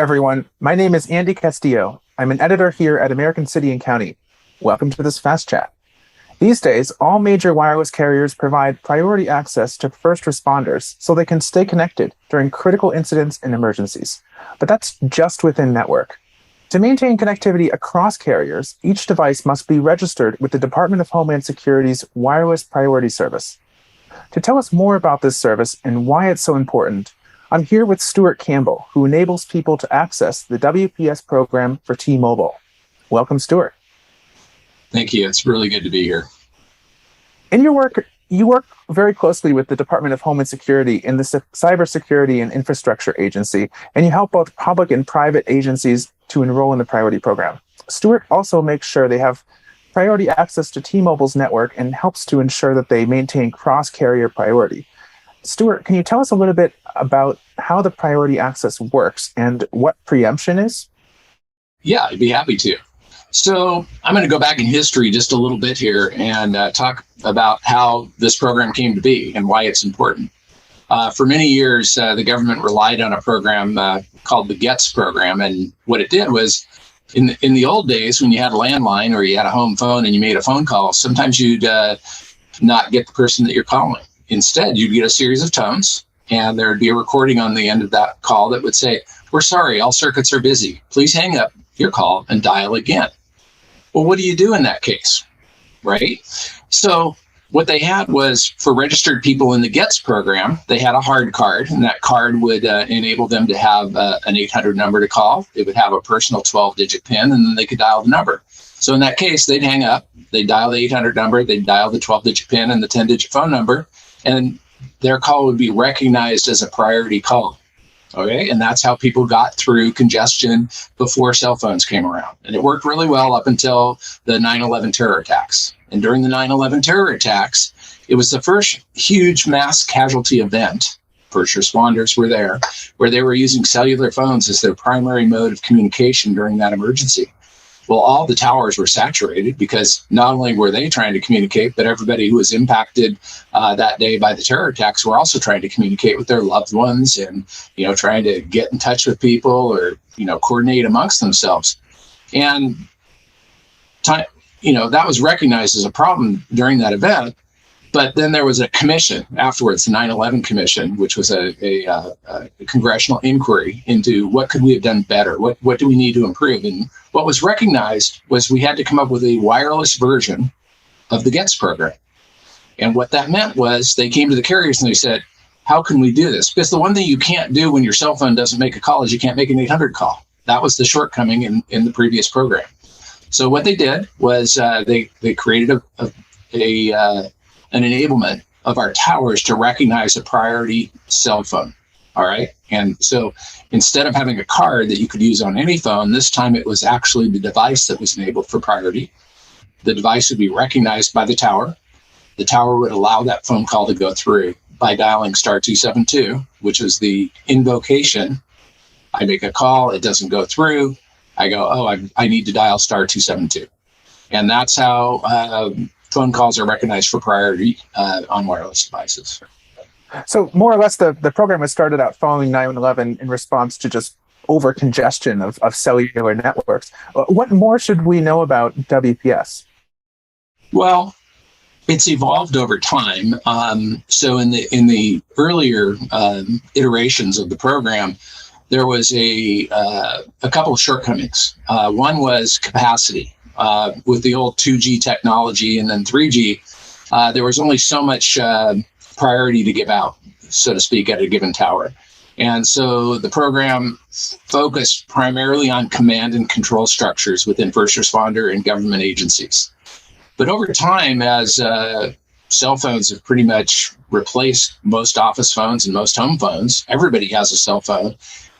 everyone. My name is Andy Castillo. I'm an editor here at American City and County. Welcome to this Fast Chat. These days, all major wireless carriers provide priority access to first responders so they can stay connected during critical incidents and emergencies. But that's just within network. To maintain connectivity across carriers, each device must be registered with the Department of Homeland Security's Wireless Priority Service. To tell us more about this service and why it's so important, I'm here with Stuart Campbell, who enables people to access the WPS program for T-Mobile. Welcome, Stuart. Thank you. It's really good to be here. In your work, you work very closely with the Department of Homeland Security in the Cybersecurity and Infrastructure Agency, and you help both public and private agencies to enroll in the priority program. Stuart also makes sure they have priority access to T-Mobile's network and helps to ensure that they maintain cross-carrier priority. Stuart, can you tell us a little bit about how the priority access works and what preemption is? Yeah, I'd be happy to. So I'm going to go back in history just a little bit here and talk about how this program came to be and why it's important. For many years, the government relied on a program called the GETS program. And what it did was, in the old days, when you had a landline or you had a home phone and you made a phone call, sometimes you'd not get the person that you're calling. Instead, you'd get a series of tones, and there would be a recording on the end of that call that would say, "We're sorry, all circuits are busy. Please hang up your call and dial again." Well, what do you do in that case, right? So what they had was, for registered people in the GETS program, they had a hard card, and that card would enable them to have an 800 number to call. It would have a personal 12-digit PIN, and then they could dial the number. So in that case, they'd hang up, they'd dial the 800 number, they'd dial the 12-digit PIN and the 10-digit phone number, and their call would be recognized as a priority call. Okay, and that's how people got through congestion before cell phones came around. And it worked really well up until the 9/11 terror attacks. And during the 9/11 terror attacks, it was the first huge mass casualty event. First responders were there, where they were using cellular phones as their primary mode of communication during that emergency. Well, all the towers were saturated because not only were they trying to communicate, but everybody who was impacted that day by the terror attacks were also trying to communicate with their loved ones and, trying to get in touch with people or, coordinate amongst themselves. And, that was recognized as a problem during that event. But then there was a commission afterwards, the 9/11 Commission, which was a congressional inquiry into what could we have done better? What do we need to improve? And what was recognized was we had to come up with a wireless version of the GETS program. And what that meant was they came to the carriers and they said, how can we do this? Because the one thing you can't do when your cell phone doesn't make a call is you can't make an 800 call. That was the shortcoming in the previous program. So what they did was they created an enablement of our towers to recognize a priority cell phone. All right. And so instead of having a card that you could use on any phone, this time it was actually the device that was enabled for priority. The device would be recognized by the tower. The tower would allow that phone call to go through by dialing *272, which is the invocation. I make a call, it doesn't go through. I go, I need to dial *272. And that's how phone calls are recognized for priority on wireless devices. So more or less, the program was started out following 9/11 in response to just over congestion of cellular networks. What more should we know about WPS? Well, it's evolved over time. So in the earlier iterations of the program, there was a couple of shortcomings. One was capacity. With the old 2G technology and then 3G, there was only so much priority to give out, so to speak, at a given tower. And so the program focused primarily on command and control structures within first responder and government agencies. But over time, as cell phones have pretty much replaced most office phones and most home phones, everybody has a cell phone.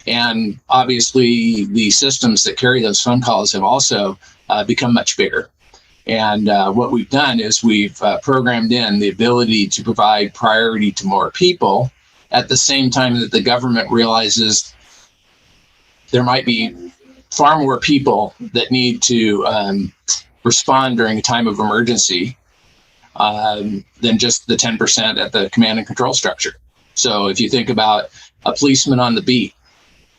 And obviously, the systems that carry those phone calls have also become much bigger. And what we've done is we've programmed in the ability to provide priority to more people at the same time that the government realizes there might be far more people that need to respond during a time of emergency than just the 10% at the command and control structure. So if you think about a policeman on the beat,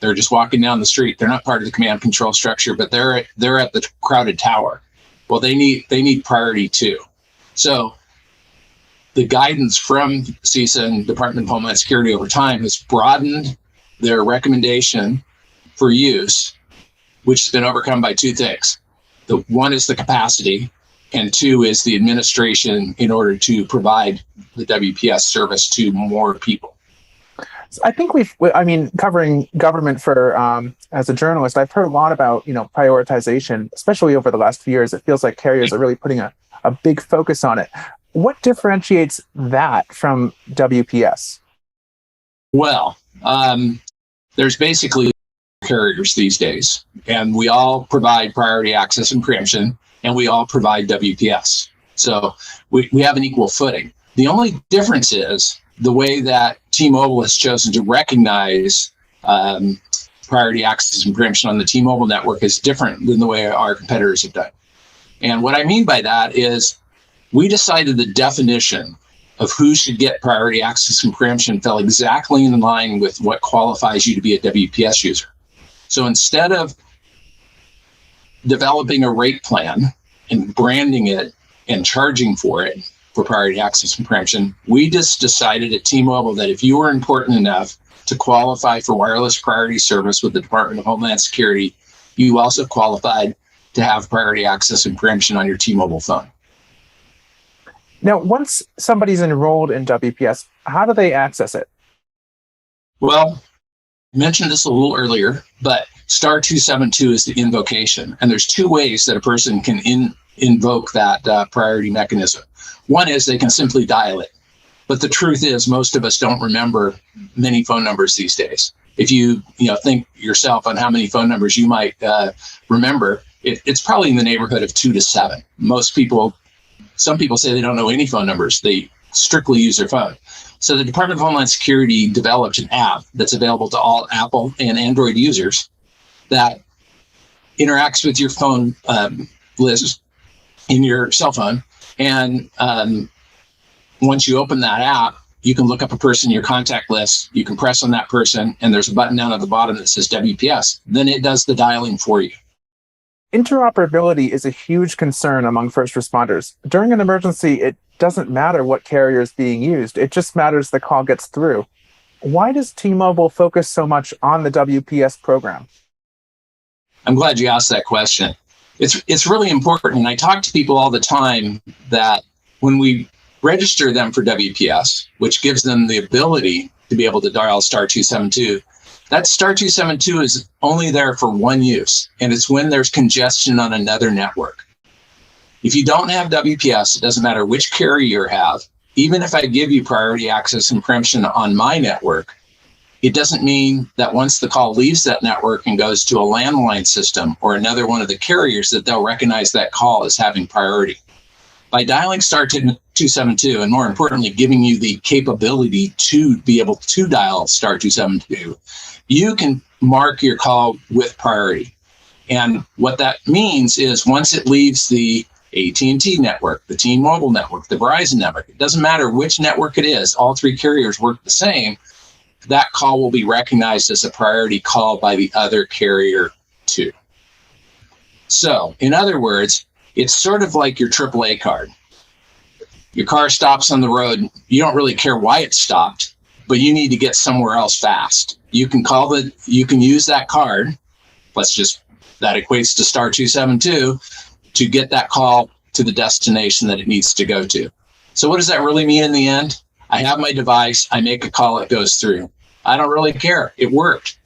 They're just walking down the street. They're not part of the command control structure, but they're at the crowded tower. Well, they need priority too. So the guidance from CISA and Department of Homeland Security over time has broadened their recommendation for use, which has been overcome by two things. The one is the capacity, and two is the administration in order to provide the WPS service to more people. I think covering government for as a journalist, I've heard a lot about prioritization, especially over the last few years. It feels like carriers are really putting a big focus on it. What differentiates that from WPS? Well, there's basically carriers these days, and we all provide priority access and preemption, and we all provide WPS. So we have an equal footing. The only difference is the way that T-Mobile has chosen to recognize priority access and preemption on the T-Mobile network is different than the way our competitors have done. And what I mean by that is we decided the definition of who should get priority access and preemption fell exactly in line with what qualifies you to be a WPS user. So instead of developing a rate plan and branding it and charging for it for priority access and preemption, we just decided at T-Mobile that if you were important enough to qualify for wireless priority service with the Department of Homeland Security, you also qualified to have priority access and preemption on your T-Mobile phone. Now, once somebody's enrolled in WPS, how do they access it? Well, I mentioned this a little earlier, but star 272 is the invocation. And there's two ways that a person can invoke that priority mechanism. One is they can simply dial it. But the truth is most of us don't remember many phone numbers these days. If you think yourself on how many phone numbers you might remember, it's probably in the neighborhood of 2 to 7. Some people say they don't know any phone numbers. They strictly use their phone. So the Department of Homeland Security developed an app that's available to all Apple and Android users that interacts with your phone list in your cell phone. And once you open that app, you can look up a person in your contact list. You can press on that person, and there's a button down at the bottom that says WPS. Then it does the dialing for you. Interoperability is a huge concern among first responders. During an emergency, it doesn't matter what carrier is being used. It just matters the call gets through. Why does T-Mobile focus so much on the WPS program? I'm glad you asked that question. It's really important. And I talk to people all the time that when we register them for WPS, which gives them the ability to be able to dial star 272, that star 272 is only there for one use, and it's when there's congestion on another network. If you don't have WPS, it doesn't matter which carrier you have. Even if I give you priority access and preemption on my network, it doesn't mean that once the call leaves that network and goes to a landline system or another one of the carriers that they'll recognize that call as having priority. By dialing star 272, and more importantly, giving you the capability to be able to dial star 272, you can mark your call with priority. And what that means is once it leaves the AT&T network, the T-Mobile network, the Verizon network, it doesn't matter which network it is, all three carriers work the same, that call will be recognized as a priority call by the other carrier too. So, in other words, it's sort of like your AAA card. Your car stops on the road. You don't really care why it stopped, but you need to get somewhere else fast. You can use that card. That equates to star 272 to get that call to the destination that it needs to go to. So what does that really mean in the end? I have my device. I make a call. It goes through. I don't really care. It worked.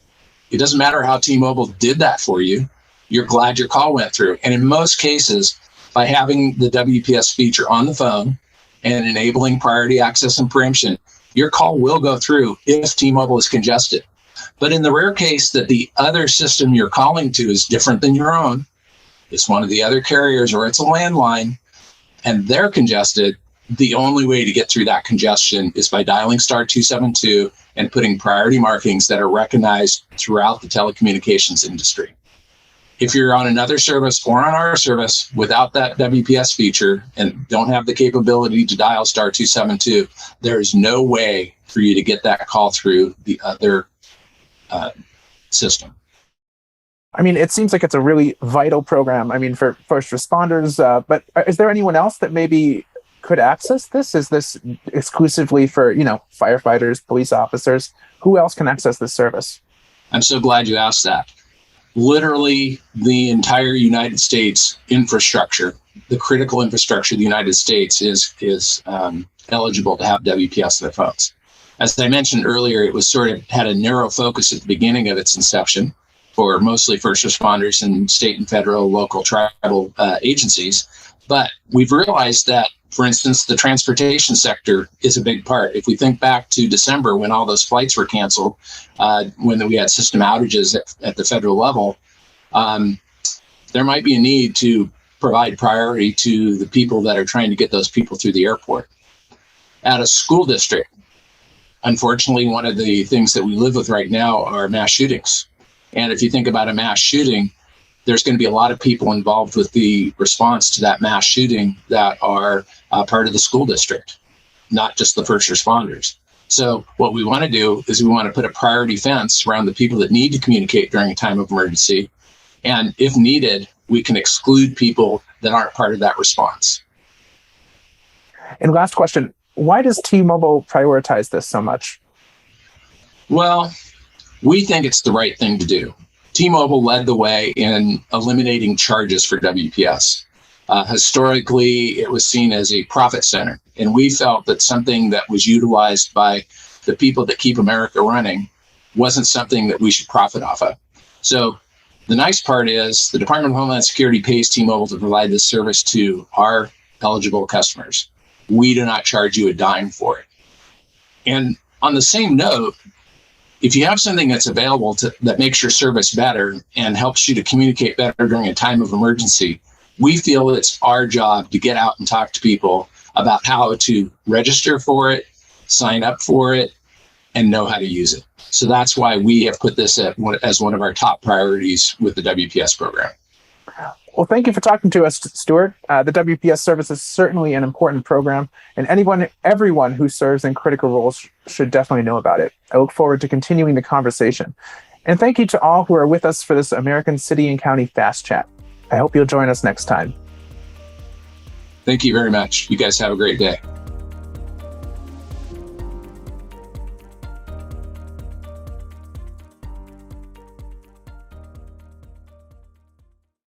It doesn't matter how T-Mobile did that for you. You're glad your call went through. And in most cases, by having the WPS feature on the phone and enabling priority access and preemption, your call will go through if T-Mobile is congested. But in the rare case that the other system you're calling to is different than your own, it's one of the other carriers or it's a landline, and they're congested, the only way to get through that congestion is by dialing star 272 and putting priority markings that are recognized throughout the telecommunications industry. If you're on another service or on our service without that WPS feature and don't have the capability to dial star 272, there is no way for you to get that call through the other system. I mean, it seems like it's a really vital program. I mean, for first responders, but is there anyone else that maybe could access this? Is this exclusively for, firefighters, police officers? Who else can access this service? I'm so glad you asked that. Literally, the entire United States infrastructure, the critical infrastructure of the United States is eligible to have WPS in their phones. As I mentioned earlier, it was sort of had a narrow focus at the beginning of its inception for mostly first responders and state and federal, local, tribal agencies. But we've realized that, for instance, the transportation sector is a big part. If we think back to December when all those flights were canceled, when we had system outages at the federal level, there might be a need to provide priority to the people that are trying to get those people through the airport. At a school district, unfortunately, one of the things that we live with right now are mass shootings. And if you think about a mass shooting, there's going to be a lot of people involved with the response to that mass shooting that are part of the school district, not just the first responders. So what we want to do is we want to put a priority fence around the people that need to communicate during a time of emergency. And if needed, we can exclude people that aren't part of that response. And last question, why does T-Mobile prioritize this so much? Well, we think it's the right thing to do. T-Mobile led the way in eliminating charges for WPS. Historically, it was seen as a profit center, and we felt that something that was utilized by the people that keep America running wasn't something that we should profit off of. So the nice part is the Department of Homeland Security pays T-Mobile to provide this service to our eligible customers. We do not charge you a dime for it. And on the same note, if you have something that's available that makes your service better and helps you to communicate better during a time of emergency, we feel it's our job to get out and talk to people about how to register for it, sign up for it, and know how to use it. So that's why we have put this as one of our top priorities with the WPS program. Well, thank you for talking to us, Stuart. The WPS service is certainly an important program, and everyone who serves in critical roles should definitely know about it. I look forward to continuing the conversation. And thank you to all who are with us for this American City and County Fast Chat. I hope you'll join us next time. Thank you very much. You guys have a great day.